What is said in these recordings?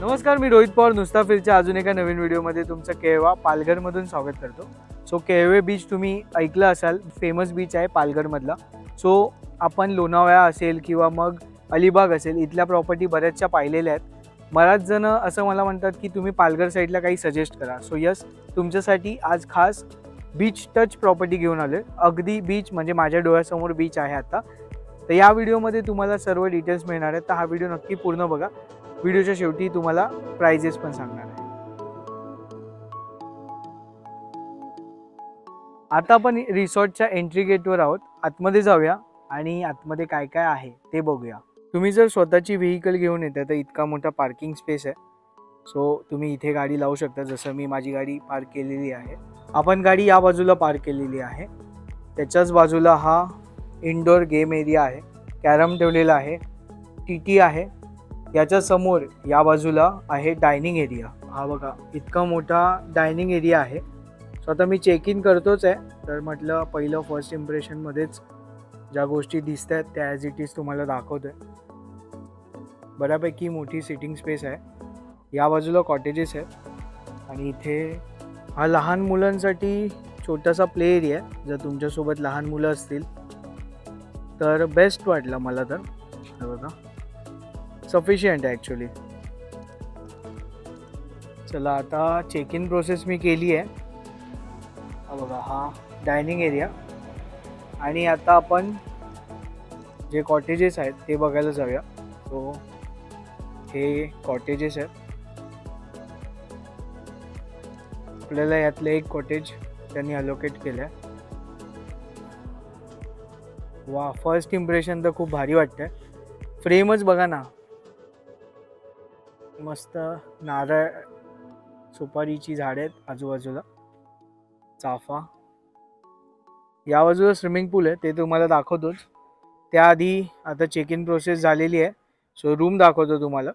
नमस्कार, मी रोहित पवार नुसता फिरच्या अजून एका नवीन व्हिडिओमध्ये तुमचं केळवा पालघरमधून स्वागत करतो. सो केळवे बीच तुम्ही ऐकलं असाल, फेमस बीच आहे पालघरमधला. सो आपण लोणावळा असेल किंवा मग अलिबाग असेल, इथल्या प्रॉपर्टी बऱ्याचशा पाहिलेल्या आहेत. बऱ्याच जण असं मला म्हणतात की तुम्ही पालघर साईडला काही सजेस्ट करा. सो यस, तुमच्यासाठी आज खास बीच टच प्रॉपर्टी घेऊन आलो आहे. अगदी बीच म्हणजे माझ्या डोळ्यासमोर बीच आहे आता. तर या व्हिडिओमध्ये तुम्हाला सर्व डिटेल्स मिळणार आहेत, तर हा व्हिडिओ नक्की पूर्ण बघा. व्हिडिओच्या शेवटी तुम्हाला प्राइजेस पण सांगणार आहे. आता आपण रिसॉर्टच्या एंट्री गेटवर आहोत. आतमध्ये जाऊया आणि आतमध्ये काय काय आहे ते बघूया. तुम्ही जर स्वतःची व्हेकल घेऊन येता तर इतका मोठा पार्किंग स्पेस आहे. सो तुम्ही इथे गाडी लावू शकता. जसं मी माझी गाडी पार्क केलेली आहे. आपण गाडी या बाजूला पार्क केलेली आहे. त्याच्याच बाजूला हा इंडोर गेम एरिया आहे. कॅरम ठेवलेला आहे. टीटी आहे. याच्या समोर या बाजूला आहे डायनिंग एरिया. हा बघा, इतका मोठा डायनिंग एरिया आहे. सो आता मी चेक इन करतोच आहे, तर म्हटलं पहिलं फर्स्ट इम्प्रेशनमध्येच ज्या गोष्टी दिसत आहेत त्या ॲज इट इज तुम्हाला दाखवतो आहे. बऱ्यापैकी मोठी सिटिंग स्पेस आहे. या बाजूला कॉटेजेस आहेत आणि इथे हा लहान मुलांसाठी छोटासा प्ले एरिया आहे. जर तुमच्यासोबत लहान मुलं असतील तर बेस्ट वाटलं मला. तर हे बघा, सफिशियंट आहे ॲक्च्युली. चला, आता चेक इन प्रोसेस मी केली आहे. हा बघा, हा डायनिंग एरिया. आणि आता आपण जे कॉटेजेस आहेत ते बघायला जाऊया. सो हे कॉटेजेस आहेत. आपल्याला यातलं एक कॉटेज त्यांनी अलोकेट केलं आहे. वा, फर्स्ट इम्प्रेशन तर खूप भारी वाटतंय. फ्रेमच बघा ना, मस्त नारळ सुपारीची झाडे आहेत आजूबाजूला, चाफा. या बाजूला स्विमिंग पूल आहे, ते तुम्हाला दाखवतोच. त्याआधी आता चेक इन प्रोसेस झालेली आहे. सो रूम दाखवतो तुम्हाला.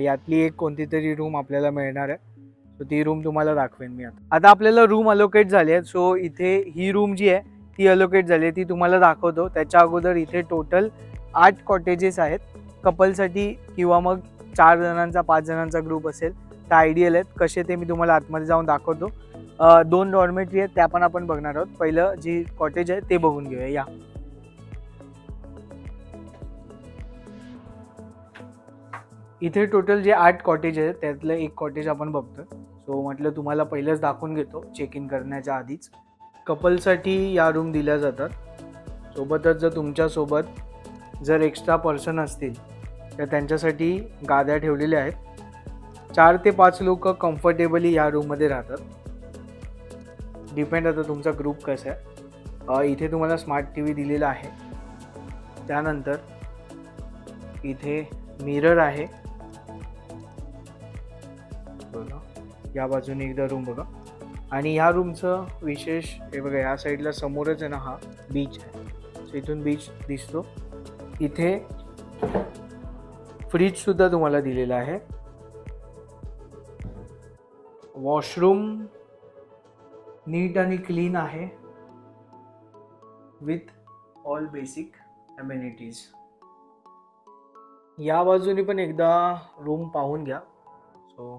यातली एक कोणती तरी रूम आपल्याला मिळणार आहे. सो ती रूम तुम्हाला दाखवेन मी. आता आपल्याला रूम अलोकेट झाली आहे. सो इथे ही रूम जी आहे ती अलोकेट झाली आहे, ती तुम्हाला दाखवतो. त्याच्या अगोदर इथे टोटल 8 कॉटेजेस आहेत. कपलसाठी किंवा मग 4 जणांचा 5 जणांचा ग्रुप असेल तर आयडियल आहेत. कसे ते मी तुम्हाला आतमध्ये जाऊन दाखवतो. 2 डॉर्मेटरी आहेत, त्या पण आपण बघणार आहोत. पहिलं जी कॉटेज आहे ते बघून घेऊया. या इथे टोटल जे 8 कॉटेज आहेत त्यातलं एक कॉटेज आपण बघतोय. सो म्हटलं तुम्हाला पहिलंच दाखवून घेतो चेक इन करण्याच्या आधीच. कपलसाठी या रूम दिल्या जातात. सोबतच जर तुमच्यासोबत जर एक्स्ट्रा पर्सन असतील तर त्यांच्यासाठी गाद्या ठेवलेल्या आहेत. 4 ते 5 लोक कम्फर्टेबली या रूममध्ये राहतात. डिपेंड आता तुमचा ग्रुप कसा आहे. इथे तुम्हाला स्मार्ट TV दिलेला आहे. त्यानंतर इथे मिरर आहे. बघा, या बाजूने एकदा रूम बघा. आणि ह्या रूमचं विशेष हे बघा, या साईडला समोरच आहे ना हा बीच आहे. सो इथून बीच दिसतो. इथे फ्रीजसुद्धा तुम्हाला दिलेला आहे. वॉशरूम नीट आणि क्लीन आहे विथ ऑल बेसिक अमेनिटीज. या बाजूने पण एकदा रूम पाहून घ्या. सो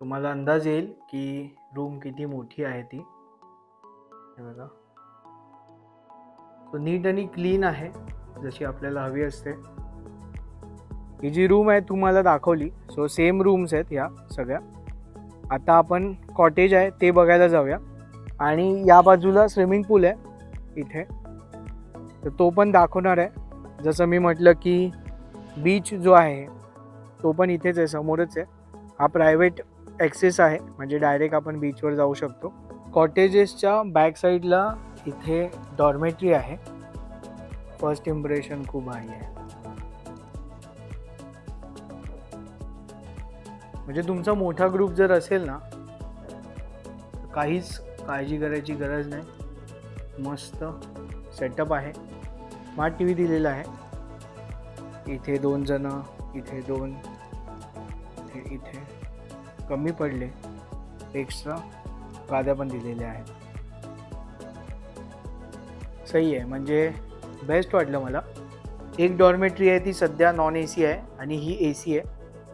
तुम्हाला अंदाज येईल की रूम किती मोठी आहे ती. हे बघा, सो नीट आणि क्लीन आहे जशी आपल्याला हवी असते. ही जी रूम आहे तुम्हाला दाखवली. सो सेम रूम्स आहेत या सगळ्या. आता आपण कॉटेज आहे ते बघायला जाऊया. आणि या बाजूला स्विमिंग पूल आहे. इथे तर तो पण दाखवणार आहे। जसं मी म्हटलं की बीच जो आहे तो पण इथेच आहे, समोरच आहे। हा प्रायव्हेट ॲक्सेस आहे, म्हणजे डायरेक्ट आपण बीचवर जाऊ शकतो। कॉटेजेसच्या बॅक साईडला इथे डॉर्मेटरी आहे। फर्स्ट इम्प्रेशन खूप भारी आहे, म्हणजे तुमचा मोठा ग्रुप जर असेल ना, काहीच काळजी करायची गरज नाही। मस्त सेटअप आहे, स्मार्ट टी व्ही दिलेला आहे। इथे 2 जण, इथे 2, इथे कमी पडले, एक्स्ट्रा गाद्या पण दिलेल्या आहेत। सही आहे, म्हणजे बेस्ट वाटलं मला। एक डॉर्मेटरी आहे ती सध्या नॉन AC आहे आणि ही AC आहे।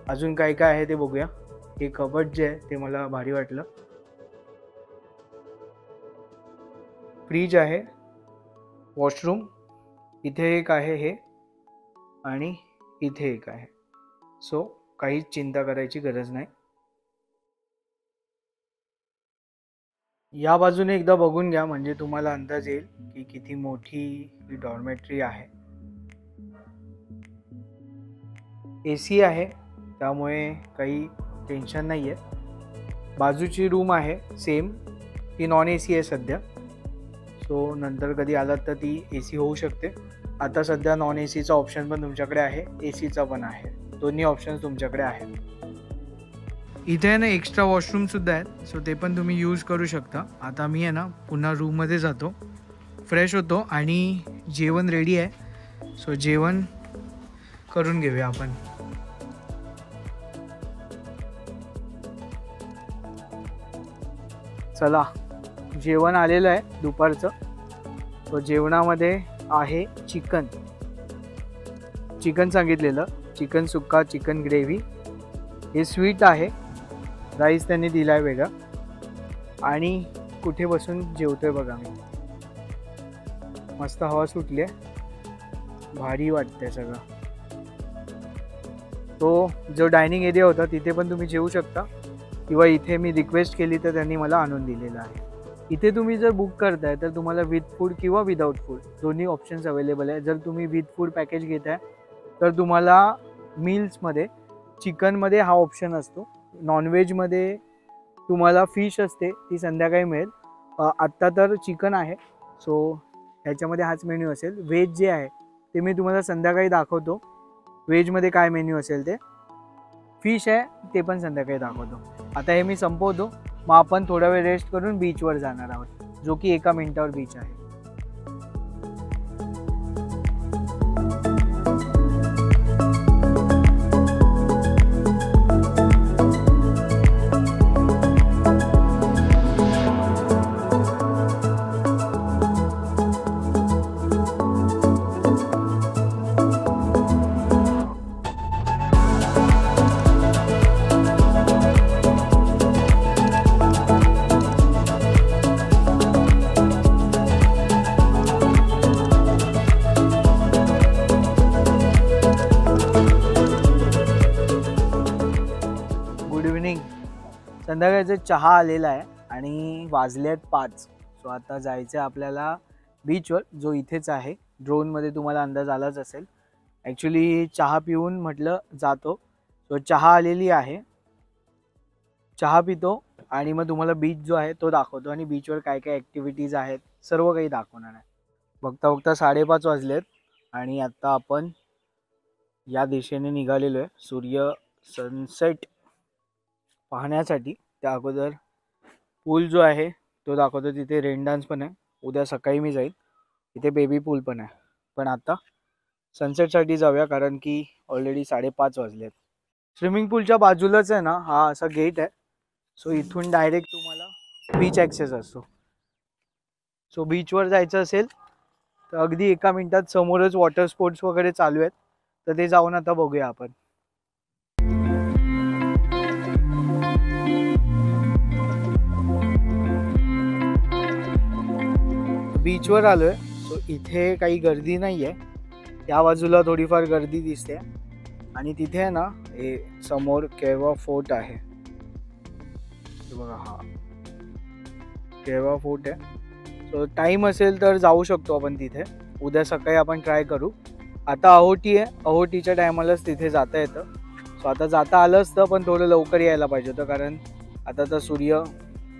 अजून काय काय आहे ते बघूया। हे कबर्ड जे आहे ते मला भारी वाटलं। फ्रीज आहे, वॉशरूम इथे एक आहे हे, आणि इथे एक आहे। सो काहीच चिंता करायची गरज नाही। या बाजूने एकदा बघून घ्या, म्हणजे तुम्हाला अंदाज येईल की किती मोठी ही डॉर्मेटरी आहे। AC आहे त्यामुळे काही टेन्शन नाही आहे। बाजूची रूम आहे सेम, ती नॉन AC आहे सध्या। सो नंतर कधी आलात तर ती AC होऊ शकते। आता सध्या नॉन ACचा ऑप्शन पण तुमच्याकडे आहे, ACचा पण आहे, दोन्ही ऑप्शन्स तुमच्याकडे आहेत। इथे आहे ना एक्स्ट्रा वॉशरूमसुद्धा आहेत, सो ते पण तुम्ही यूज करू शकता। आता मी आहे ना पुन्हा रूममध्ये जातो, फ्रेश होतो आणि जेवण रेडी आहे। सो जेवण करून घेऊया आपण। चला, जेवण आलेलं आहे दुपारचं। तो जेवणामध्ये आहे चिकन सांगितलेलं, चिकन सुक्का, चिकन ग्रेव्ही। हे स्वीट आहे, राईस त्यांनी दिला आहे वेगळा। आणि कुठे बसून जेवतोय बघा मी, मस्त हवा सुटली आहे, भारी वाटतंय सगळं। तो जो डायनिंग एरिया होता तिथे पण तुम्ही जेवू शकता, किंवा इथे मी रिक्वेस्ट केली तर त्यांनी मला आणून दिलेलं आहे। इथे तुम्ही जर बुक करताय तर तुम्हाला विथ फूड किंवा विदाऊट फूड दोन्ही ऑप्शन्स अवेलेबल आहे। जर तुम्ही विथ फूड पॅकेज घेताय तर तुम्हाला मील्समध्ये चिकनमध्ये हा ऑप्शन असतो, नॉनव्हेजमध्ये तुम्हाला फिश असते, ती संध्याकाळी मिळेल। आत्ता तर चिकन आहे, सो ह्याच्यामध्ये हाच मेन्यू असेल। व्हेज जे आहे ते मी तुम्हाला संध्याकाळी दाखवतो, व्हेजमध्ये काय मेन्यू असेल ते। फिश आहे ते पण संध्याकाळी दाखवतो। आता हे मी संपवतो, मग आपण थोडा वेळ रेस्ट करून बीचवर जाणार आहोत, जो की 1 मिनिटावर बीच आहे। संध्याकाळचा चहा आलेला आहे आणि वाजलेत 5। सो आता जायचं आपल्याला बीचवर, जो इथेच आहे। ड्रोनमध्ये तुम्हाला अंदाज आलाच असेल। ॲक्च्युली चहा पिऊन म्हटलं जातो, सो चहा आलेली आहे, चहा पितो आणि मग तुम्हाला बीच जो आहे तो दाखवतो, आणि बीचवर काय काय ॲक्टिव्हिटीज आहेत सर्व काही दाखवणार आहे। बघता बघता 5:30 वाजलेत आणि आता आपण या दिशेने निघालेलो आहे सूर्य सनसेट पाहण्यासाठी। त्या अगोदर पूल जो आहे तो दाखवतो, तिथे रेन डान्स पण आहे। उद्या सकाळी मी जाईल, तिथे बेबी पूल पण आहे। पण आता सनसेटसाठी जाऊया, कारण की ऑलरेडी 5:30 वाजलेत। स्विमिंग पूलच्या बाजूलाच आहे ना हा असा गेट आहे, सो इथून डायरेक्ट तुम्हाला बीच ॲक्सेस असतो। सो बीचवर जायचं असेल तर अगदी 1 मिनिटात समोरच वॉटर स्पोर्ट्स वगैरे चालू आहेत, तर ते जाऊन आता बघूया आपण। बीचवर आलोय, सो इथे काही गर्दी नाही आहे, त्या बाजूला थोडीफार गर्दी दिसते। आणि तिथे आहे ना हे समोर केवा फोर्ट आहे, बघा हा केवा फोर्ट आहे। सो टाइम असेल तर जाऊ शकतो आपण तिथे, उद्या सकाळी आपण ट्राय करू. आता अहोटी आहे, अहोटीच्या टायमालाच तिथे जाता येतं. सो आता जाता आलं असतं पण थोडं लवकर यायला पाहिजे होतं, कारण आता तर सूर्य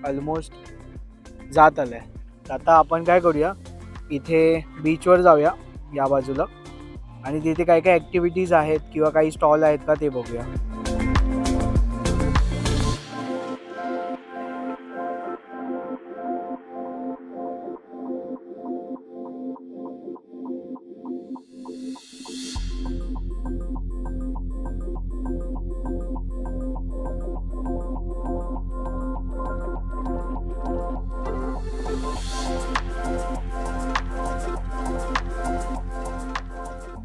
ऑलमोस्ट जात आलं आहे. आता आपण काय करूया, इथे बीचवर जाऊया या बाजूला आणि तिथे काय काय ॲक्टिव्हिटीज आहेत किंवा काही स्टॉल आहेत का ते बघूया.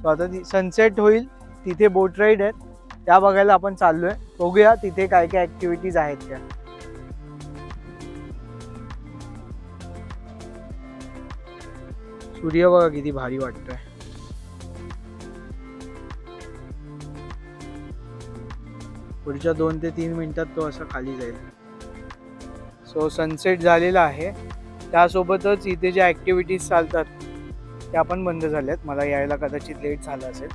तो आता सनसेट होईल, तिथे बोट राईड आहेत त्या बघायला आपण चाललोय. बघूया तिथे काय काय ॲक्टिव्हिटीज आहेत त्या. सूर्य बघा किती भारी वाटतोय. पुढच्या 2 ते 3 मिनिटात तो असं खाली जाईल. सो सनसेट झालेला आहे. त्यासोबतच इथे ज्या ॲक्टिव्हिटीज चालतात त्या पण बंद झाल्यात. मला यायला कदाचित लेट झालं असेल.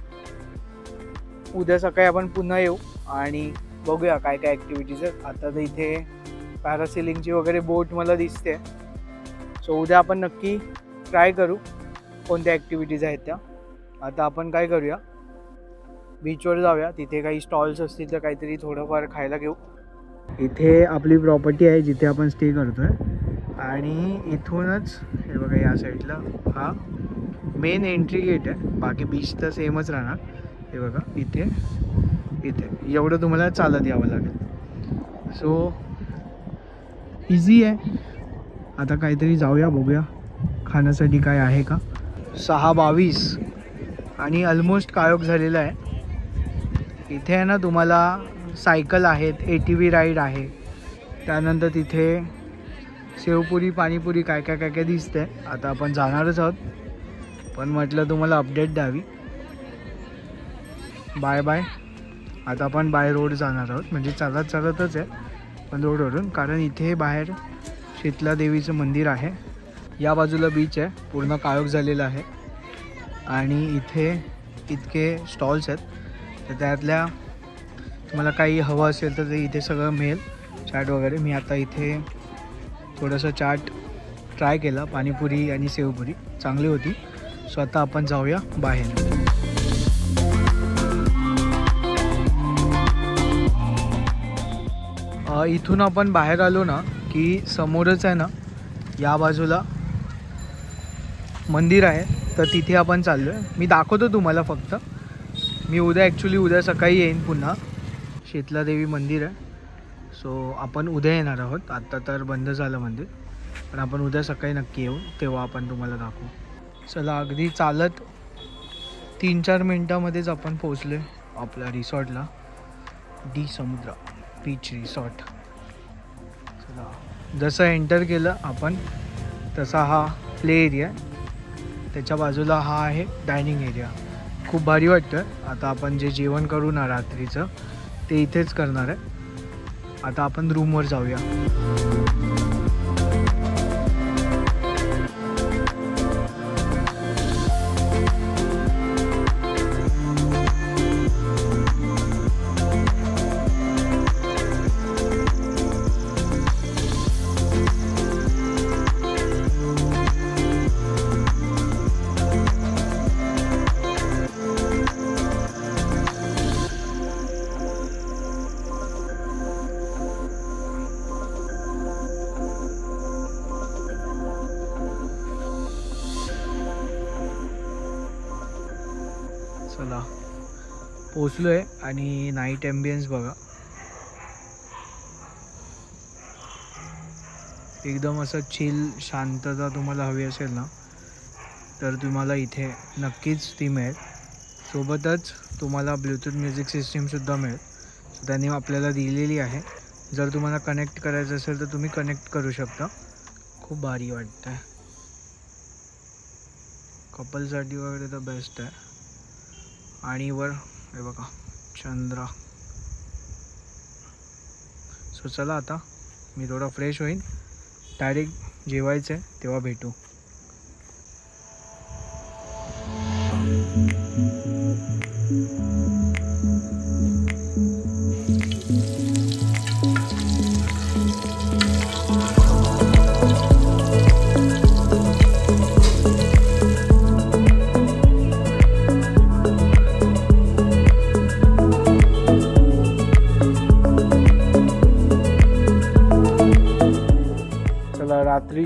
उद्या सकाळी आपण पुन्हा येऊ आणि बघूया काय काय ॲक्टिव्हिटीज आहेत. आता तर इथे पॅरासेलिंगची वगैरे बोट मला दिसते. सो उद्या आपण नक्की ट्राय करू कोणत्या ॲक्टिव्हिटीज आहेत त्या. आता आपण काय करूया, बीचवर जाऊया. तिथे काही स्टॉल्स असतील तर काहीतरी थोडंफार खायला घेऊ. इथे आपली प्रॉपर्टी आहे जिथे आपण स्टे करतोय आणि इथूनच हे बघा या साईडला हा मेन एंट्री गेट आहे. बाकी बीच तर सेमच राहणार. हे बघा इथे इथे एवढं तुम्हाला चालत यावं लागेल. सो इझी आहे. आता काहीतरी जाऊया, बघूया खाण्यासाठी काय आहे का. 6:22 आणि ऑलमोस्ट काळोख झालेला आहे. इथे आहे ना तुम्हाला सायकल आहेत, ATV राईड आहे. त्यानंतर तिथे शेवपुरी, पाणीपुरी काय काय काय काय दिसतंय. आता आपण जाणारच आहोत पण म्हटलं तुम्हाला अपडेट द्यावी. Bye bye. आता आपण बाय रोड जाणार आहोत, म्हणजे चालतच आहे पण रोडवरून, कारण इथे बाहेर शीतला देवीचं मंदिर आहे. या बाजूला बीच आहे, पूर्ण काळोख झालेला आहे आणि इथे इतके स्टॉल्स आहेत. तर त्यातल्या तुम्हाला काही हवं असेल तर ते इथे सगळं मिळेल, चाट वगैरे. मी आता इथे थोडंसं चाट ट्राय केलं, पाणीपुरी आणि शेवपुरी चांगली होती. सो आता आपण जाऊया बाहेर. इथून आपण बाहेर आलो ना की समोरच आहे ना या बाजूला मंदिर आहे, तर तिथे आपण चाललो आहे. मी दाखवतो तुम्हाला फक्त. मी उद्या सकाळी येईन पुन्हा. शीतलादेवी मंदिर आहे. सो आपण उद्या येणार आहोत. आत्ता तर बंद झालं मंदिर, पण आपण उद्या सकाळी नक्की येऊ, तेव्हा आपण तुम्हाला दाखवू. चला, अगदी चालत 3-4 मिनटामध्येच आपण पोचलो आपल्या रिसॉर्टला. डी समुद्र बीच रिसॉर्ट. चला, जसं एंटर केलं आपण तसा हा प्ले एरिया, त्याच्या बाजूला हा आहे डायनिंग एरिया. खूप भारी वाटतं. आता आपण जे जेवण करू ना रात्रीचं ते इथेच करणार आहे. आता आपण रूमवर जाऊया. चला, पोचलो आहे आणि नाईट ॲम्बियन्स बघा. एकदम असं चिल शांतता तुम्हाला हवी असेल ना तर तुम्हाला इथे नक्कीच ती मिळेल. सोबतच तुम्हाला ब्लूटूथ म्युझिक सिस्टीमसुद्धा मिळेल. त्यांनी आपल्याला दिलेली आहे. जर तुम्हाला कनेक्ट करायचं असेल तर तुम्ही कनेक्ट करू शकता. खूप भारी वाटतं आहे. कपलसाठी वगैरे तर बेस्ट आहे. आणि वर हे बघा चंद्र. सो चला, आता मी थोडा फ्रेश होईन. डायरेक्ट जेवायचं आहे तेव्हा भेटू.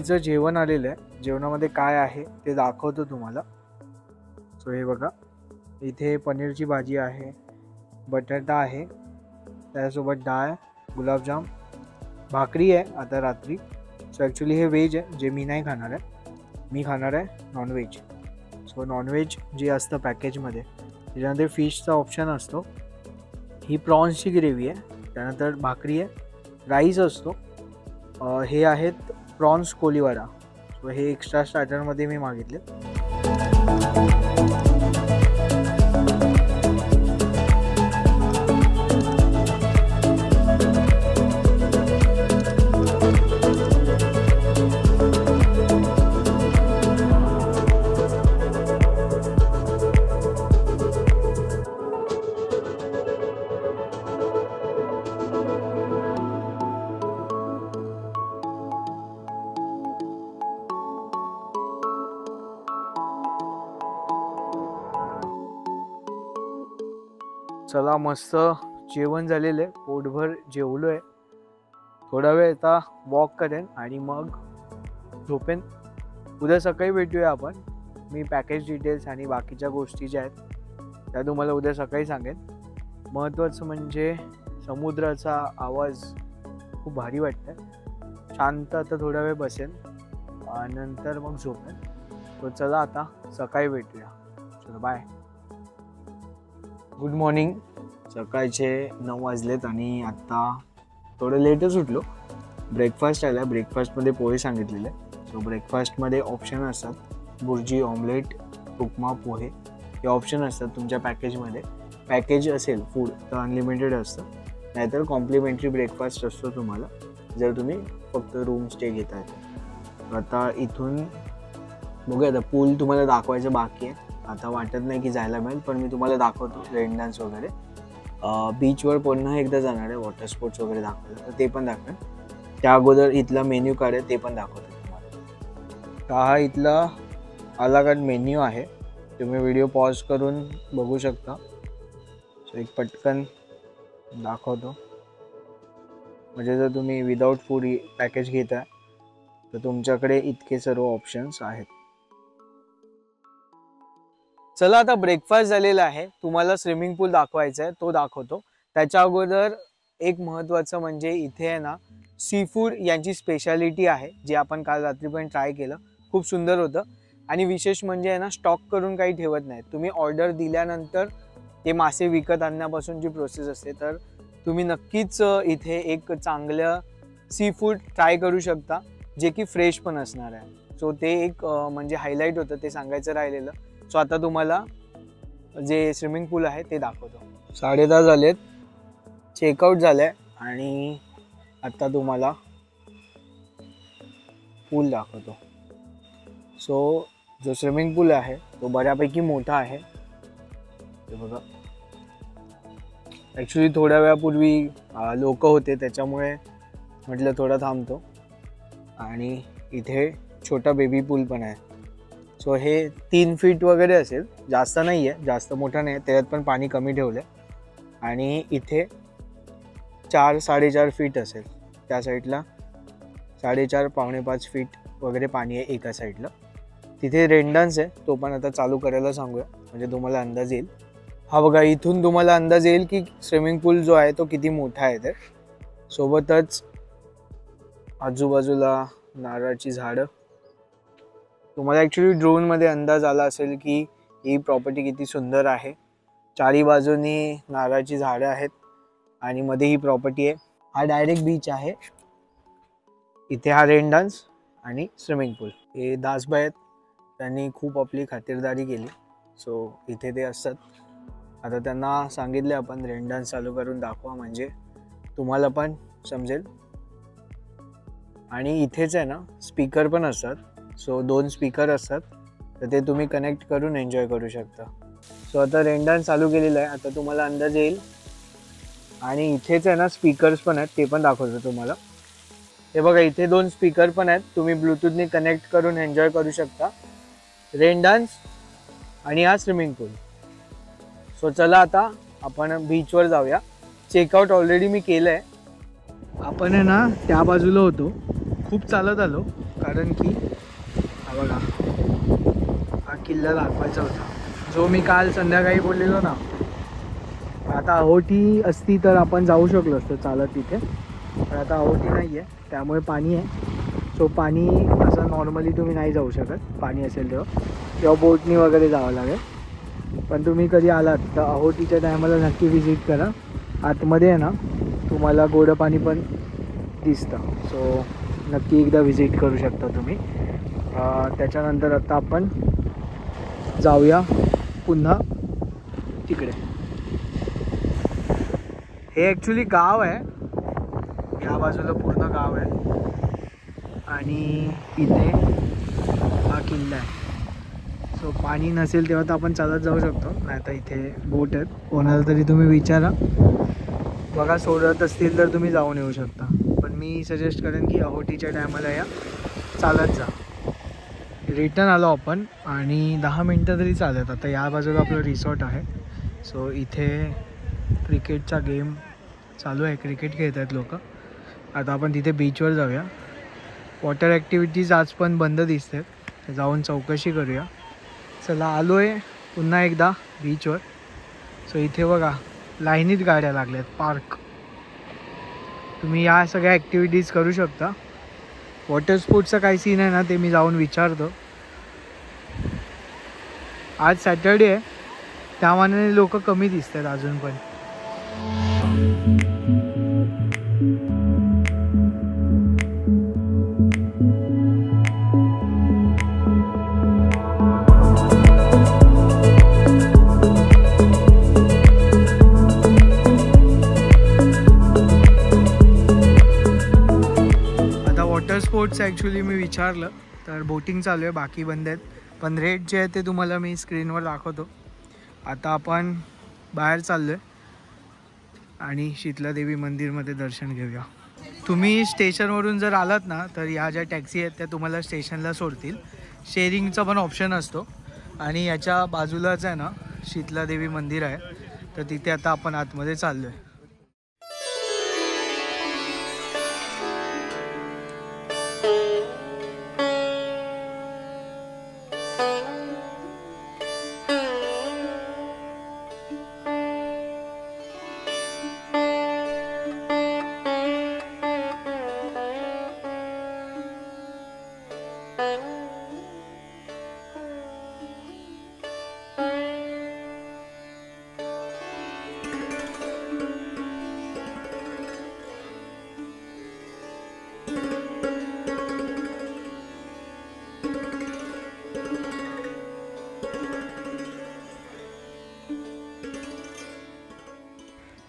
रात्रीचं जेवण आलेलं आहे. जेवणामध्ये काय आहे ते दाखवतो तुम्हाला. सो हे बघा, इथे पनीरची भाजी आहे, बटाटा आहे, त्यासोबत डाळ, गुलाबजाम, भाकरी आहे आता रात्री. सो ॲक्च्युली हे व्हेज आहे, जे मी नाही खाणार आहे. मी खाणार आहे नॉनव्हेज. सो नॉनव्हेज जे असतं पॅकेजमध्ये त्याच्यानंतर फिशचा ऑप्शन असतो. ही प्रॉन्सची ग्रेव्ही आहे, त्यानंतर भाकरी आहे, राईस असतो. हे आहेत प्रॉन्स कोलीवाडा. सो हे एक्स्ट्रा स्टार्टरमध्ये मी मागितले. चला, मस्त जेवण झालेलं आहे, पोटभर जेवलो आहे. थोडा वेळ आता वॉक करेन आणि मग झोपेन. उद्या सकाळी भेटूया आपण. मी पॅकेज डिटेल्स आणि बाकीच्या गोष्टी ज्या आहेत त्या तुम्हाला उद्या सकाळी सांगेन. महत्त्वाचं म्हणजे समुद्राचा आवाज खूप भारी वाटतं. शांत आता थोडा वेळ बसेन आणि नंतर मग झोपेन. तो चला आता सकाळी भेटूया. चला, बाय. Good morning. सकाळचे 9 वाजलेत आणि आत्ता थोडं लेटच उठलो. ब्रेकफास्ट आला. ब्रेकफास्टमध्ये पोहे सांगितलेले. सो ब्रेकफास्टमध्ये ऑप्शन असतात बुर्जी, ऑमलेट, उपमा, पोहे हे ऑप्शन असतात तुमच्या पॅकेजमध्ये. पॅकेज असेल फूड तर अनलिमिटेड असतं, नाहीतर कॉम्प्लिमेंटरी ब्रेकफास्ट असतो तुम्हाला जर तुम्ही फक्त रूम स्टे घेता येते. आता इथून बघूया, आता पूल तुम्हाला दाखवायचं बाकी आहे. आता वाटत नाही की जायला मिळेल, पण मी तुम्हाला दाखवतो रेन डान्स वगैरे. बीचवर पुन्हा एकदा जाणार आहे वॉटर स्पोर्ट्स वगैरे दाखवायला, तर ते पण दाखवेन. त्या अगोदर इथला मेन्यू कार्ड आहे ते पण दाखवतो तुम्हाला. हा इथला अलाकार्ट मेन्यू आहे, तुम्ही व्हिडिओ पॉज करून बघू शकता. सो एक पटकन दाखवतो. म्हणजे जर तुम्ही विदाऊट फूड पॅकेज घेताय तर तुमच्याकडे इतके सर्व ऑप्शन्स आहेत. चला, आता ब्रेकफास्ट झालेला आहे. तुम्हाला स्विमिंग पूल दाखवायचा आहे, तो दाखवतो. त्याच्या अगोदर एक महत्त्वाचं म्हणजे इथे आहे ना सी फूड यांची स्पेशालिटी आहे, जे आपण काल रात्री पण ट्राय केलं. खूप सुंदर होतं. आणि विशेष म्हणजे आहे ना स्टॉक करून काही ठेवत नाही. तुम्ही ऑर्डर दिल्यानंतर ते मासे विकत आणण्यापासून जी प्रोसेस असते, तर तुम्ही नक्कीच इथे एक चांगलं सी फूड ट्राय करू शकता, जे की फ्रेश पण असणार आहे. सो ते एक म्हणजे हायलाईट होतं, ते सांगायचं राहिलेलं. सो आता तुम्हाला जे स्विमिंग पूल आहे ते दाखवतो. 10:30 झालेत, चेकआउट झालं आहे आणि आता तुम्हाला पूल दाखवतो. सो जो स्विमिंग पूल आहे तो बऱ्यापैकी मोठा आहे. ते बघा, ॲक्च्युली थोड्या वेळापूर्वी लोक होते, त्याच्यामुळे म्हटलं थोडं थांबतो. आणि इथे छोटा बेबी पूल पण आहे. सो हे 3 फीट वगैरे असेल, जास्त नाही आहे, जास्त मोठा नाही आहे. त्याच्यात पण पाणी कमी ठेवलं आहे. आणि इथे 4-4.5 फीट असेल. त्या साईडला 4.5 पावणे 5 फीट वगैरे पाणी आहे एका साईडला. तिथे रेन डान्स आहे, तो पण आता चालू करायला सांगूया, म्हणजे तुम्हाला अंदाज येईल. हा बघा, इथून तुम्हाला अंदाज येईल की स्विमिंग पूल जो आहे तो किती मोठा आहे. ते सोबतच आजूबाजूला नारळाची झाडं. तुम्हाला ॲक्च्युली ड्रोनमध्ये अंदाज आला असेल की ही प्रॉपर्टी किती सुंदर आहे. चारी बाजूनी नारळाची झाडं आहेत आणि मध्ये ही प्रॉपर्टी आहे. हा डायरेक्ट बीच आहे. इथे हा रेन डान्स आणि स्विमिंग पूल. हे दासबाई आहेत, त्यांनी खूप आपली खातिरदारी केली. सो इथे ते असतात. आता त्यांना सांगितले आपण रेन डान्स चालू करून दाखवा, म्हणजे तुम्हाला पण समजेल. आणि इथेच आहे ना स्पीकर पण असतात. सो 2 स्पीकर असतात, तर ते तुम्ही कनेक्ट करून एन्जॉय करू शकता. सो आता रेन डान्स चालू केलेला आहे, आता तुम्हाला अंदाज येईल. आणि इथेच आहे ना स्पीकर्स पण आहेत, ते पण दाखवतो तुम्हाला. हे बघा, इथे 2 स्पीकर पण आहेत, तुम्ही ब्लूटूथने कनेक्ट करून एन्जॉय करू शकता रेन डान्स आणि हा स्विमिंग पूल. सो चला आता आपण बीचवर जाऊया. चेकआउट ऑलरेडी मी केलं आहे. आपण आहे ना त्या बाजूला होतो, खूप चालत आलो कारण की हा बघा, हा किल्ला दाखवायचा होता जो मी काल संध्याकाळी बोललेलो ना. आता अहोटी असती तर आपण जाऊ शकलो असतो चालत तिथे, पण आता अहोटी नाही आहे त्यामुळे पाणी आहे. सो पाणी असं नॉर्मली तुम्ही नाही जाऊ शकत, पाणी असेल तेव्हा, किंवा बोटनी वगैरे जावं लागेल. पण तुम्ही कधी आलात तर अहोटीच्या टायमाला नक्की विजिट करा. आतमध्ये आहे ना तुम्हाला गोडं पाणी पण दिसतं, सो नक्की एकदा विजिट करू शकता तुम्ही. त्याच्यानंतर आता आपण जाऊया पुन्हा तिकडे. हे ॲक्च्युली गाव आहे, या बाजूला पूर्ण गाव आहे आणि इथे हा किल्ला आहे. सो पाणी नसेल तेव्हा तर आपण चालत जाऊ शकतो, नाही तर इथे बोट आहेत. कोणाला तरी तुम्ही विचारा, बघा सोडत असतील तर तुम्ही जाऊन येऊ शकता. पण मी सजेस्ट करेन की अहोटीच्या टायमाला या चालत जा. रिटर्न आलो आपण आणि 10 मिनटं तरी चालत. आता या बाजूला आपलं रिसॉर्ट आहे. सो इथे क्रिकेटचा गेम चालू आहे, क्रिकेट खेळत आहेत लोक. आता आपण तिथे बीचवर जाऊया. वॉटर ॲक्टिव्हिटीज आज पण बंद दिसत आहेत, जाऊन चौकशी करूया. चला आलो आहे पुन्हा एकदा बीचवर. सो इथे बघा लाईनीत गाड्या लागल्यात, पार्क. तुम्ही या सगळ्या ॲक्टिव्हिटीज करू शकता. वॉटर स्पोर्ट्सचा काही सीन आहे ना ते मी जाऊन विचारतो. आज सॅटर्डे आहे त्यामानाने लोक कमी दिसत आहेत अजून पण. स्पोर्ट्स ॲक्च्युली मी विचारलं तर बोटिंग चालू आहे, बाकी बंद आहेत. पण रेट जे आहे ते तुम्हाला मी स्क्रीनवर दाखवतो. आता आपण बाहेर चाललो आहे आणि शीतलादेवी मंदिरमध्ये दर्शन घेऊया. तुम्ही स्टेशनवरून जर आलात ना तर या ज्या टॅक्सी आहेत त्या तुम्हाला स्टेशनला सोडतील. शेअरिंगचा पण ऑप्शन असतो. आणि याच्या बाजूलाच आहे ना शीतलादेवी मंदिर आहे, तर तिथे आता आपण आतमध्ये चाललो आहे.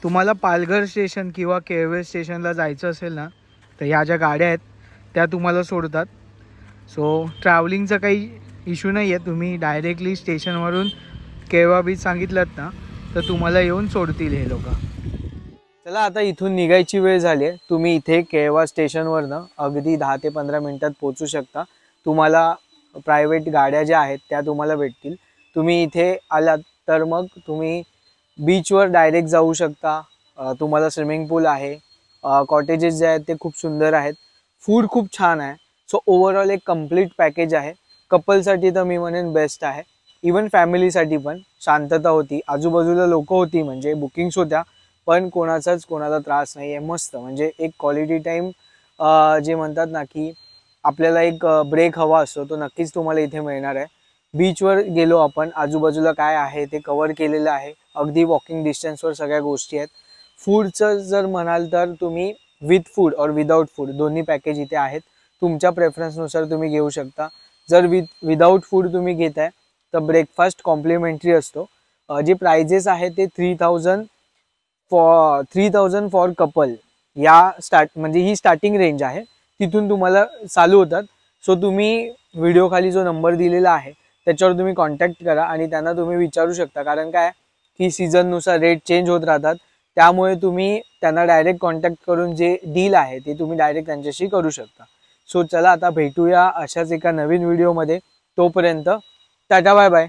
तुम्हाला पालघर स्टेशन किंवा केळवे स्टेशनला जायचं असेल ना तर ह्या ज्या गाड्या आहेत त्या तुम्हाला सोडतात. सो ट्रॅव्हलिंगचा काही इश्यू नाही आहे. तुम्ही डायरेक्टली स्टेशनवरून केळवा बीच सांगितलं ना तर तुम्हाला येऊन सोडतील हे लोक. चला आता इथून निघायची वेळ झाली आहे. तुम्ही इथे केळवा स्टेशनवरनं अगदी 10 ते 15 मिनटात पोचू शकता. तुम्हाला प्रायव्हेट गाड्या ज्या आहेत त्या तुम्हाला भेटतील. तुम्ही इथे आलात तर मग तुम्ही बीचवर डायरेक्ट जाऊ शकता. तुम्हाला स्विमिंग पूल आहे, कॉटेजेस जे आहेत ते खूप सुंदर आहेत, फूड खूप छान आहे. सो ओव्हरऑल एक कम्प्लीट पॅकेज आहे. कपलसाठी तर मी म्हणेन बेस्ट आहे. इवन फॅमिलीसाठी पण. शांतता होती, आजूबाजूला लोक होती, म्हणजे बुकिंग्स होत्या, पण कोणाला त्रास नाही आहे. मस्त म्हणजे एक क्वालिटी टाईम जे म्हणतात ना की आपल्याला एक ब्रेक हवा असतो तो नक्कीच तुम्हाला इथे मिळणार आहे. बीचवर गेलो आपण, आजूबाजूला काय आहे ते कवर केलेलं आहे. अगदी वॉकिंग डिस्टन्सवर सगळ्या गोष्टी आहेत. फूडचं जर म्हणाल तर तुम्ही विथ फूड और विदाऊट फूड दोन्ही पॅकेज इथे आहेत. तुमच्या प्रेफरन्सनुसार तुम्ही घेऊ शकता. जर विदाऊट फूड तुम्ही घेताय तर ब्रेकफास्ट कॉम्प्लिमेंटरी असतो. जे प्राइजेस आहे ते 3000 फॉर कपल या म्हणजे ही स्टार्टिंग रेंज आहे, तिथून तुम्हाला चालू होतात. सो तुम्ही व्हिडिओ खाली जो नंबर दिलेला आहे त्याच्यावर तुम्ही कॉन्टॅक्ट करा आणि त्यांना तुम्ही विचारू शकता. कारण काय की सीझननुसार रेट चेंज होत राहतात, त्यामुळे तुम्ही त्यांना डायरेक्ट कॉन्टॅक्ट करून जे डील आहे ते तुम्ही डायरेक्ट त्यांच्याशी करू शकता. सो चला आता भेटूया अशाच एका नवीन व्हिडिओमध्ये. तोपर्यंत टाटा बाय बाय.